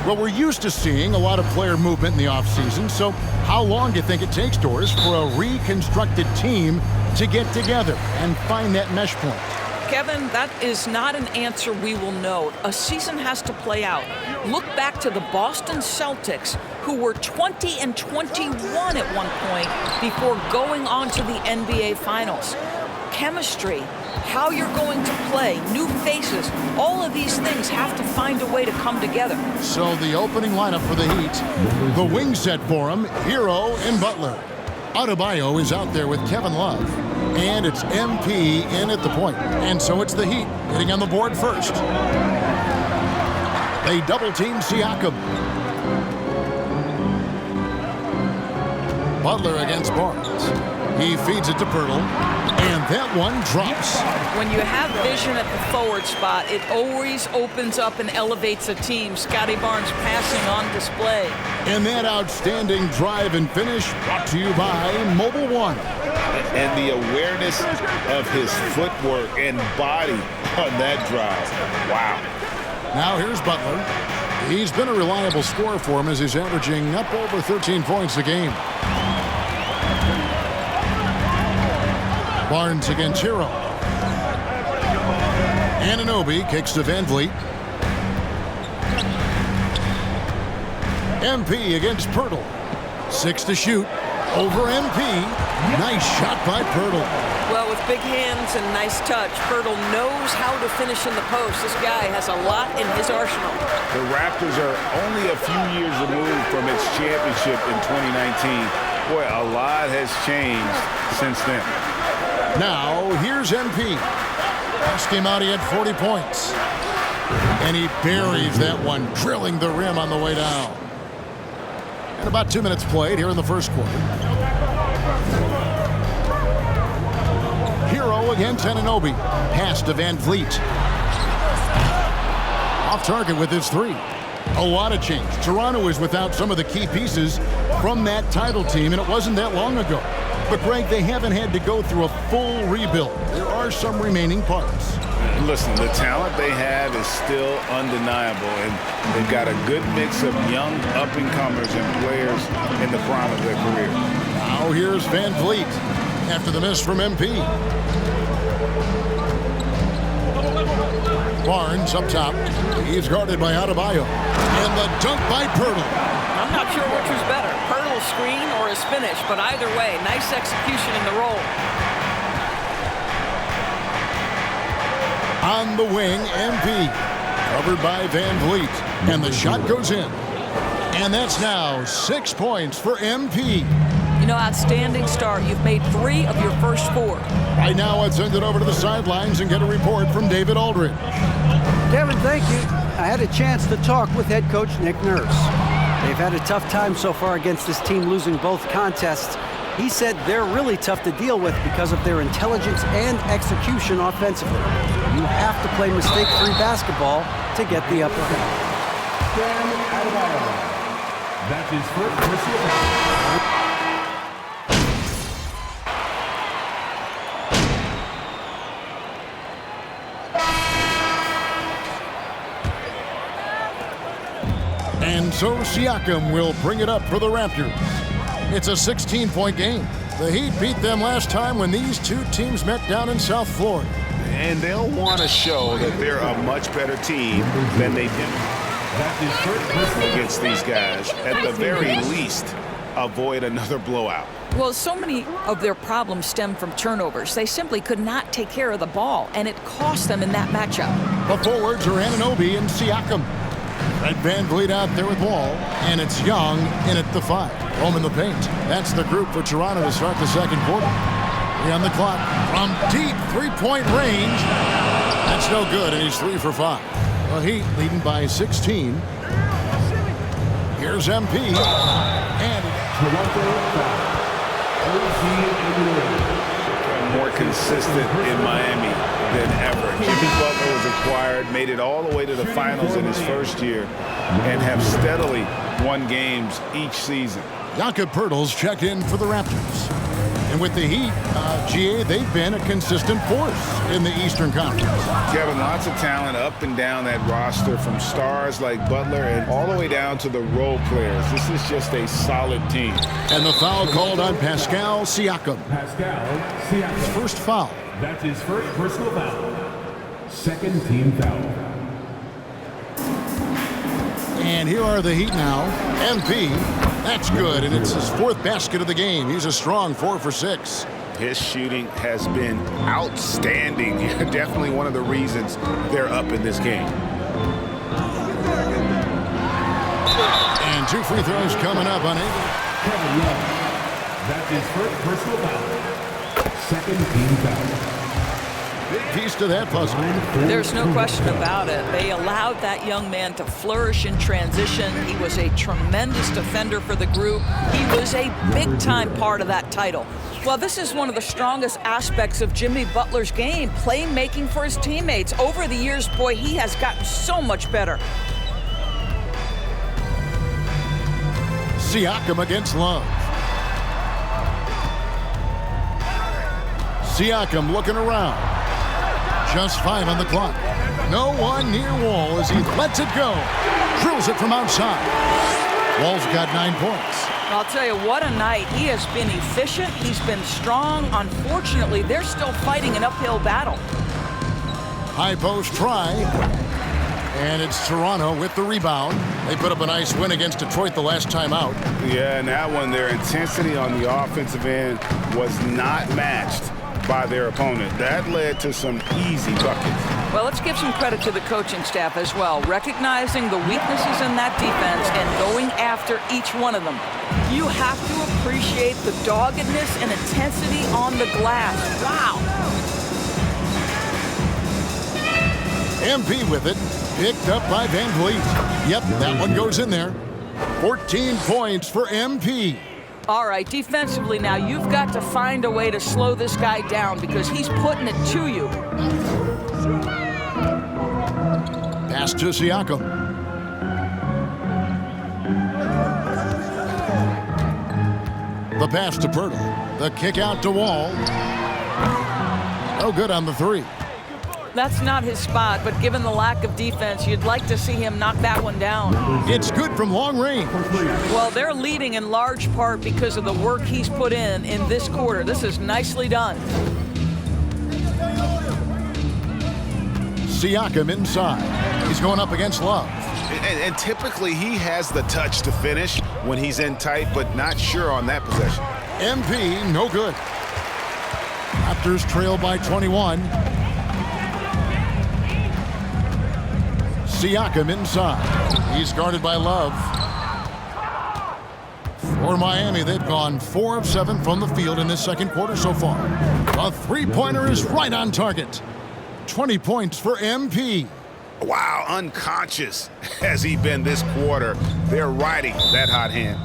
Well, we're used to seeing a lot of player movement in the offseason, so how long do you think it takes, Doris, for a reconstructed team to get together and find that mesh point? Kevin, that is not an answer we will know. A season has to play out. Look back to the Boston Celtics, who were 20-21 at one point before going on to the NBA Finals. Chemistry, how you're going to play, new faces, all of these things have to find a way to come together. So the opening lineup for the Heat, the wing set for him, Hero and Butler. Adebayo is out there with Kevin Love. And it's MP in at the point. And so it's the Heat getting on the board first. They double-team Siakam. Butler against Barnes. He feeds it to Pirtle. And that one drops. When you have vision at the forward spot, it always opens up and elevates a team. Scotty Barnes passing on display. And that outstanding drive and finish brought to you by Mobile One. And the awareness of his footwork and body on that drive. Wow. Now here's Butler. He's been a reliable scorer for him as he's averaging up over 13 points a game. Barnes against Hero. Anunoby kicks to Van Vliet. MP against Pirtle. 6 to shoot. Over MP. Nice shot by Pirtle. Well, with big hands and nice touch, Pirtle knows how to finish in the post. This guy has a lot in his arsenal. The Raptors are only a few years removed from its championship in 2019. Boy, a lot has changed since then. Now, here's MP. Last game out, he had 40 points. And he buries that one, drilling the rim on the way down. And about 2 minutes played here in the first quarter. Hero against Anunoby. Pass to Van Vliet. Off target with his three. A lot of change. Toronto is without some of the key pieces from that title team, and it wasn't that long ago. But, Greg, they haven't had to go through a full rebuild. There are some remaining parts. Listen, the talent they have is still undeniable, and they've got a good mix of young up-and-comers and players in the prime of their career. Now here's Van Vliet after the miss from MP. Barnes up top. He's guarded by Adebayo. And the dunk by Pirtle. I'm not sure which was better, Pirtle's screen or his finish, but either way, nice execution in the roll. On the wing, MP. Covered by Van Vliet. And the shot goes in. And that's now 6 points for MP. You know, outstanding start. You've made 3 of your first 4. Right now, let's send it over to the sidelines and get a report from David Aldridge. Kevin, thank you. I had a chance to talk with head coach Nick Nurse. They've had a tough time so far against this team, losing both contests. He said they're really tough to deal with because of their intelligence and execution offensively. You have to play mistake-free basketball to get the upper hand. That's his first personal. And so Siakam will bring it up for the Raptors. It's a 16-point game. The Heat beat them last time when these two teams met down in South Florida. And they'll want to show that they're a much better team than they did against these guys. At the very least, avoid another blowout. Well, so many of their problems stem from turnovers. They simply could not take care of the ball, and it cost them in that matchup. The forwards are Anunoby and Siakam. Red Van Vliet out there with Wall, and it's Young in at the 5. Home in the paint. That's the group for Toronto to start the second quarter. 3 on the clock. From deep three-point range. That's no good, and he's 3 for 5. The Heat leading by 16. Here's MP. And more consistent in Miami than ever. Jimmy Butler was acquired, made it all the way to the finals in his first year, and have steadily won games each season. Jakob Pirtle's checked in for the Raptors. And with the Heat, GA, they've been a consistent force in the Eastern Conference. Kevin, lots of talent up and down that roster, from stars like Butler and all the way down to the role players. This is just a solid team. And the foul called on Pascal Siakam. Pascal Siakam. First foul. That's his first personal foul. Second team foul. And here are the Heat now. MP, that's good, and it's his 4th basket of the game. He's a strong 4 for 6. His shooting has been outstanding. Definitely one of the reasons they're up in this game. And 2 free throws coming up on it. Kevin Love. That's his first personal foul. Second team foul. Big piece to that puzzle. There's no question about it. They allowed that young man to flourish in transition. He was a tremendous defender for the group. He was a big-time part of that title. Well, this is one of the strongest aspects of Jimmy Butler's game, playmaking for his teammates. Over the years, boy, he has gotten so much better. Siakam against Love. Siakam looking around. Just 5 on the clock. No one near Wall as he lets it go. Drills it from outside. Wall's got 9 points. I'll tell you, what a night. He has been efficient. He's been strong. Unfortunately, they're still fighting an uphill battle. High post try. And it's Toronto with the rebound. They put up a nice win against Detroit the last time out. Yeah, and that one, their intensity on the offensive end was not matched by their opponent. That led to some easy buckets. Well, let's give some credit to the coaching staff as well, recognizing the weaknesses in that defense and going after each one of them. You have to appreciate the doggedness and intensity on the glass. Wow. MP with it, picked up by Van Vliet. Yep, that one goes in there. 14 points for MP. All right, defensively now, you've got to find a way to slow this guy down because he's putting it to you. Pass to Siakam. The pass to Pirtle. The kick out to Wall. No good on the 3. That's not his spot, but given the lack of defense, you'd like to see him knock that one down. It's good from long range. Well, they're leading in large part because of the work he's put in this quarter. This is nicely done. Siakam inside. He's going up against Love. And typically he has the touch to finish when he's in tight, but not sure on that possession. MP, no good. Raptors trail by 21. Siakam inside. He's guarded by Love. For Miami, they've gone 4 of 7 from the field in this second quarter so far. The three-pointer is right on target. 20 points for MP. Wow, unconscious has he been this quarter. They're riding that hot hand.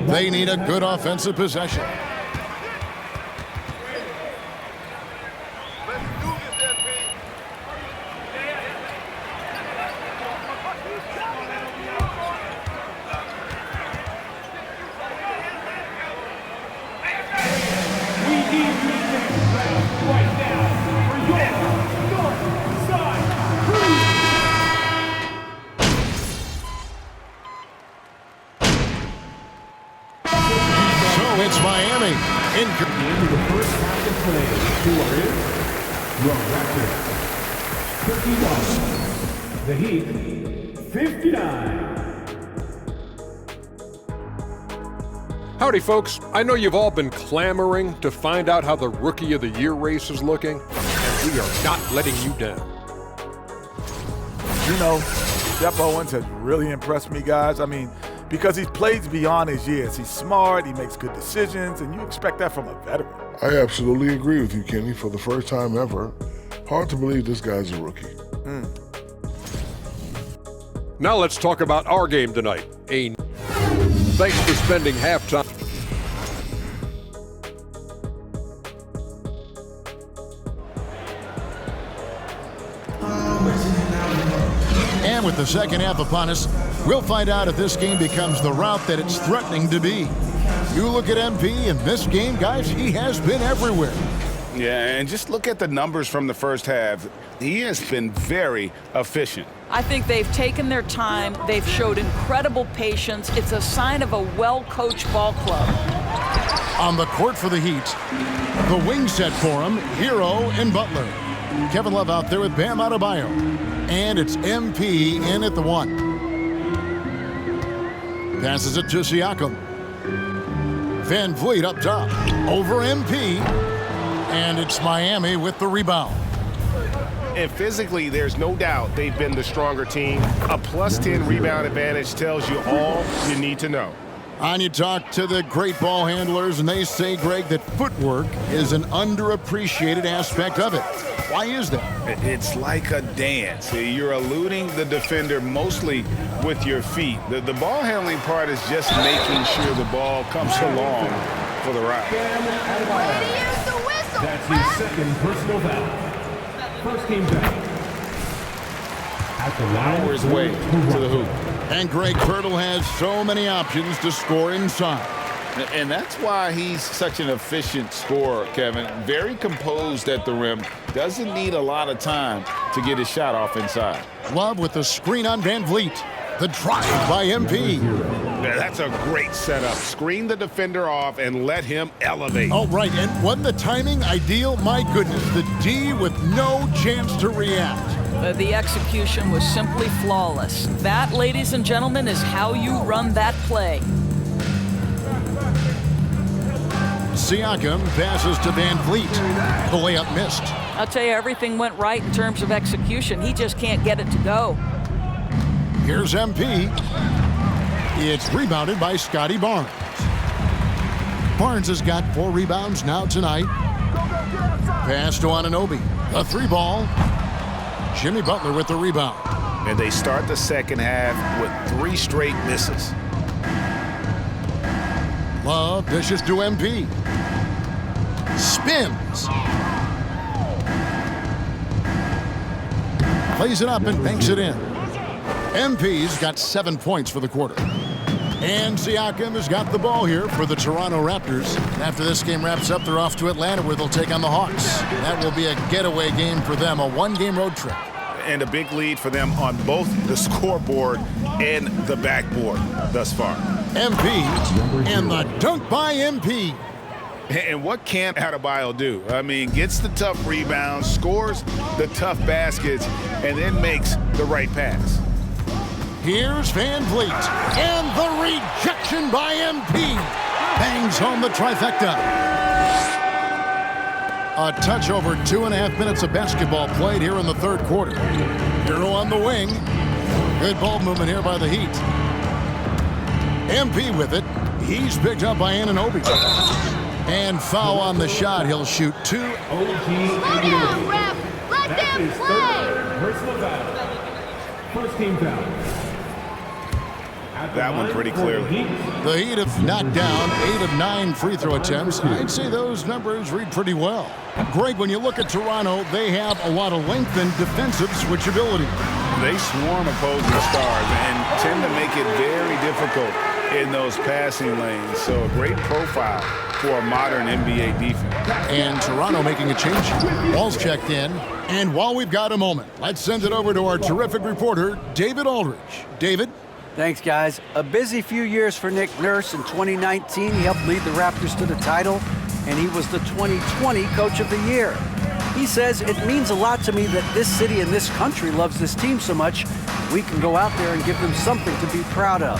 They need a good offensive possession. It's Miami. In the end of the first half of play, who are in your Raptors 51, the Heat 59. Howdy, folks. I know you've all been clamoring to find out how the Rookie of the Year race is looking, and we are not letting you down. You know, Jeff Owens has really impressed me, guys. I mean, because he plays beyond his years. He's smart, he makes good decisions, and you expect that from a veteran. I absolutely agree with you, Kenny. For the first time ever, hard to believe this guy's a rookie. Now let's talk about our game tonight. Thanks for spending halftime. And with the second half upon us, we'll find out if this game becomes the route that it's threatening to be. You look at MP in this game, guys, he has been everywhere. Yeah, and just look at the numbers from the first half. He has been very efficient. I think they've taken their time. They've showed incredible patience. It's a sign of a well-coached ball club. On the court for the Heat, the wing set for him, Hero and Butler. Kevin Love out there with Bam Adebayo. And it's MP in at the 1. Passes it to Siakam. Van Vliet up top. Over MP. And it's Miami with the rebound. And physically, there's no doubt they've been the stronger team. A +10 rebound advantage tells you all you need to know. And you talk to the great ball handlers, and they say, Greg, that footwork is an underappreciated aspect of it. Why is that? It's like a dance. You're eluding the defender mostly with your feet. The ball handling part is just making sure the ball comes along for the ride. That's his second personal foul. First team foul. At the line, His way to the hoop. And Greg Pirtle has so many options to score inside. And that's why he's such an efficient scorer, Kevin. Very composed at the rim. Doesn't need a lot of time to get his shot off inside. Love with the screen on Van Vliet. The drive by MP. Yeah, that's a great setup. Screen the defender off and let him elevate. Oh, right. And wasn't the timing ideal? My goodness, the D with no chance to react. The execution was simply flawless. That, ladies and gentlemen, is how you run that play. Siakam passes to Van Vliet. The layup missed. I'll tell you, everything went right in terms of execution. He just can't get it to go. Here's MP. It's rebounded by Scotty Barnes. Barnes has got 4 rebounds now tonight. Pass to Anunoby. A 3-ball. Jimmy Butler with the rebound. And they start the second half with 3 straight misses. Love dishes to MP. Spins. Plays it up and banks it in. MP's got 7 points for the quarter. And Siakam has got the ball here for the Toronto Raptors. After this game wraps up, they're off to Atlanta where they'll take on the Hawks. That will be a getaway game for them, a 1-game road trip. And a big lead for them on both the scoreboard and the backboard thus far. MP and the dunk by MP. And what can Adebayo do? I mean, gets the tough rebounds, scores the tough baskets, and then makes the right pass. Here's Van Vliet, and the rejection by MP. Bangs home the trifecta. A touch over 2.5 minutes of basketball played here in the third quarter. Hero on the wing. Good ball movement here by the Heat. MP with it. He's picked up by Anunoby. And foul on the shot. He'll shoot 2. OG Slow down, ref. Let them play. Third personal foul. First team foul. That one pretty clearly. The Heat have knocked down 8 of 9 free throw attempts. I'd say those numbers read pretty well. Greg, when you look at Toronto, they have a lot of length and defensive switchability. They swarm opposing stars and tend to make it very difficult in those passing lanes. So a great profile for a modern NBA defense. And Toronto making a change. Ball's checked in. And while we've got a moment, let's send it over to our terrific reporter, David Aldridge. David? Thanks, guys. A busy few years for Nick Nurse. In 2019, he helped lead the Raptors to the title, and he was the 2020 Coach of the Year. He says, it means a lot to me that this city and this country loves this team so much, we can go out there and give them something to be proud of.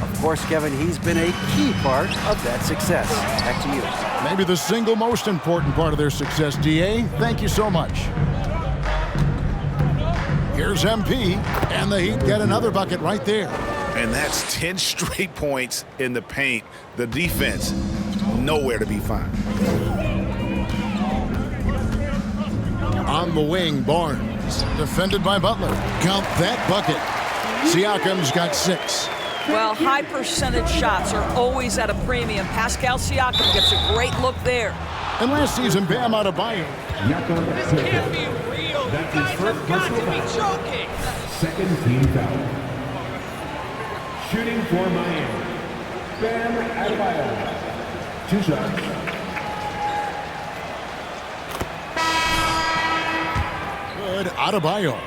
Of course, Kevin, he's been a key part of that success. Back to you. Maybe the single most important part of their success, DA. Thank you so much. Here's MP, and the Heat get another bucket right there. And that's 10 straight points in the paint. The defense, nowhere to be found. On the wing, Barnes, defended by Butler. Count that bucket. Siakam's got 6. Well, high percentage shots are always at a premium. Pascal Siakam gets a great look there. And last season, Bam Adebayo. This can't be real. That's his first personal foul. Joking. Second team foul. Shooting for Miami. Bam Adebayo. 2 shots. Good Adebayo.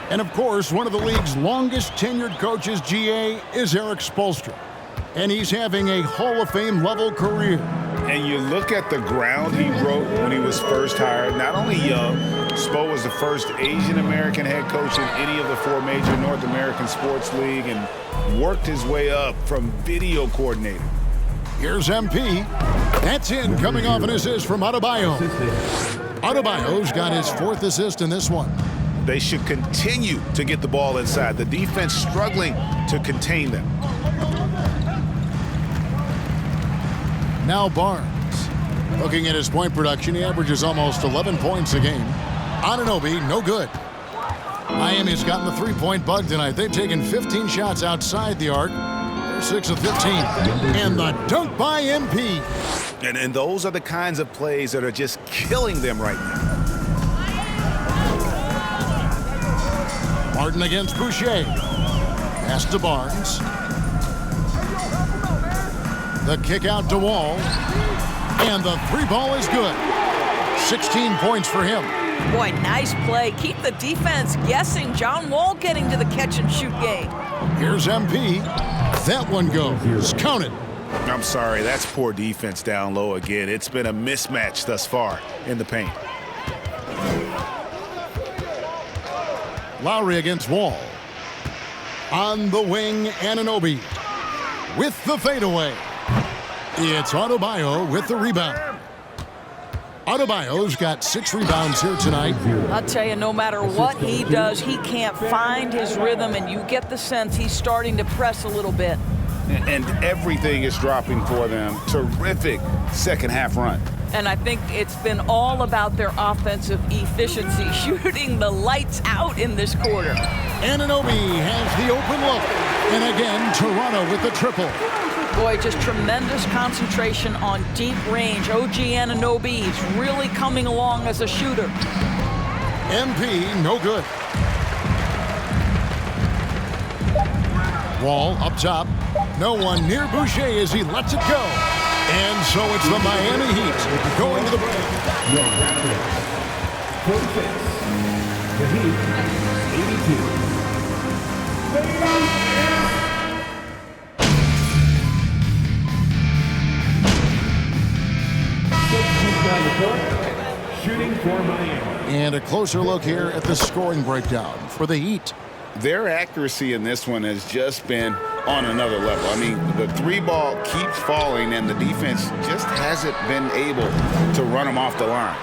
And of course, one of the league's longest tenured coaches, GA, is Eric Spoelstra. And he's having a Hall of Fame level career. And you look at the ground he broke when he was first hired. Not only young, Spo was the first Asian American head coach in any of the 4 major North American sports league and worked his way up from video coordinator. Here's MP. That's in, coming off an assist from Adebayo. Adebayo's got his 4th assist in this one. They should continue to get the ball inside. The defense struggling to contain them. Now Barnes. Looking at his point production, he averages almost 11 points a game. Anunoby, no good. Miami's gotten the 3-point bug tonight. They've taken 15 shots outside the arc. They're 6 of 15. And the dunk by MP. And those are the kinds of plays that are just killing them right now. Martin against Boucher. Pass to Barnes. The kick out to Wall. And the 3-ball is good. 16 points for him. Boy, nice play. Keep the defense guessing. John Wall getting to the catch-and-shoot game. Here's MP. That one goes. Count it. I'm sorry, that's poor defense down low again. It's been a mismatch thus far in the paint. Lowry against Wall. On the wing, Anunoby with the fadeaway. It's Adebayo with the rebound. Adebayo's got 6 rebounds here tonight. I'll tell you, no matter what he does, he can't find his rhythm, and you get the sense he's starting to press a little bit. And everything is dropping for them. Terrific second half run. And I think it's been all about their offensive efficiency, shooting the lights out in this quarter. Anunoby has the open look. And again, Toronto with the triple. Boy, just tremendous concentration on deep range. OG Anunoby, he's really coming along as a shooter. MP, no good. Wall up top. No one near Boucher as he lets it go. And so it's the Miami Heat going to the break. Your record, 46. The Heat, 82. Shooting for Miami. And a closer look here at the scoring breakdown for the Heat. Their accuracy in this one has just been on another level. I mean, the 3-ball keeps falling, and the defense just hasn't been able to run them off the line.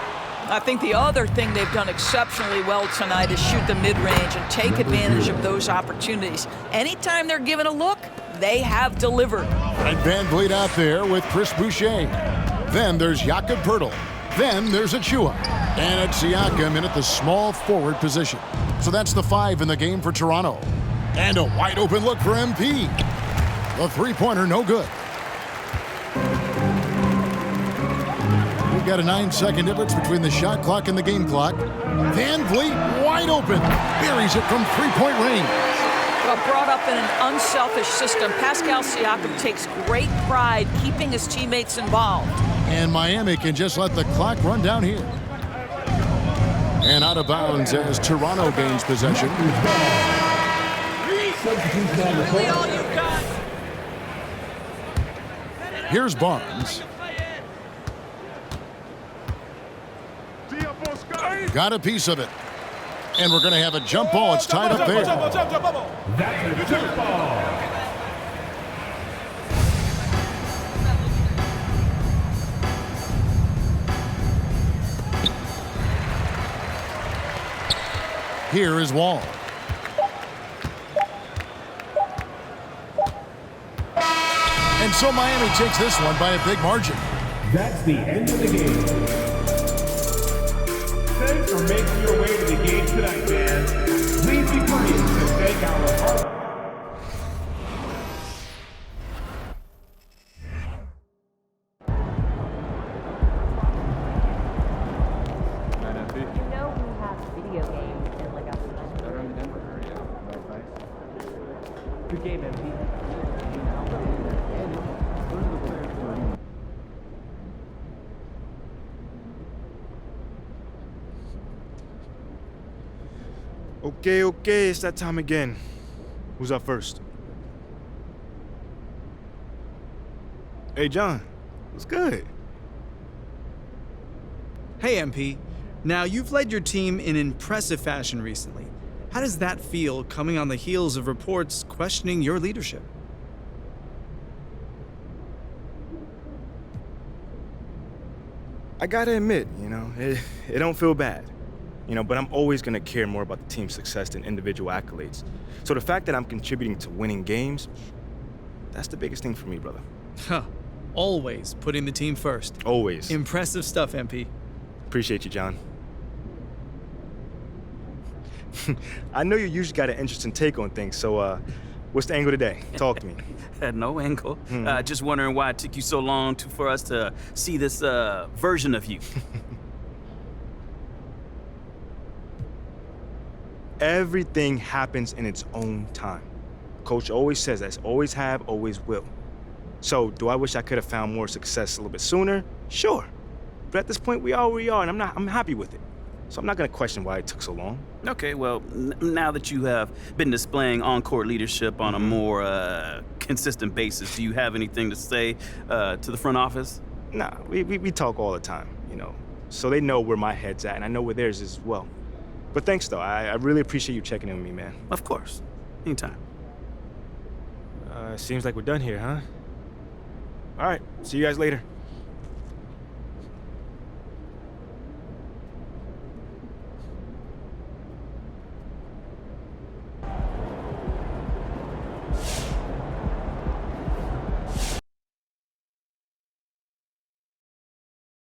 I think the other thing they've done exceptionally well tonight is shoot the mid-range and take advantage of those opportunities. Anytime they're given a look, they have delivered. And Van Vliet out there with Chris Boucher. Then there's Jakob Poeltl. Then there's Achua. And it's Siakam in at the small forward position. So that's the 5 in the game for Toronto. And a wide open look for MP. The 3-pointer, no good. We've got a 9-second difference between the shot clock and the game clock. Van Vliet wide open. Buries it from 3-point range. Well, brought up in an unselfish system, Pascal Siakam takes great pride keeping his teammates involved. And Miami can just let the clock run down here. And out of bounds as Toronto gains possession. Here's Barnes. Got a piece of it. And we're going to have a jump ball. It's tied up there. That's a jump ball. Here is Wall. And so Miami takes this one by a big margin. That's the end of the game. Thanks for making your way to the game tonight, man. Please be pleased to thank our partner. Okay, it's that time again. Who's up first? Hey, John. What's good? Hey, MP. Now, you've led your team in impressive fashion recently. How does that feel coming on the heels of reports questioning your leadership? I gotta admit, it don't feel bad. But I'm always gonna care more about the team's success than individual accolades. So the fact that I'm contributing to winning games, that's the biggest thing for me, brother. Huh. Always putting the team first. Always. Impressive stuff, MP. Appreciate you, John. I know you usually got an interesting take on things, so what's the angle today? Talk to me. No angle. Just wondering why it took you so long for us to see this version of you. Everything happens in its own time. Coach always says that's always have, always will. So, do I wish I could have found more success a little bit sooner? Sure. But at this point, we are where we are, and I'm happy with it. So I'm not gonna question why it took so long. Okay, well, now that you have been displaying on-court leadership on a more consistent basis, do you have anything to say to the front office? Nah, we talk all the time, so they know where my head's at, and I know where theirs is as well. But thanks, though. I really appreciate you checking in with me, man. Of course. Anytime. Seems like we're done here, huh? All right, see you guys later.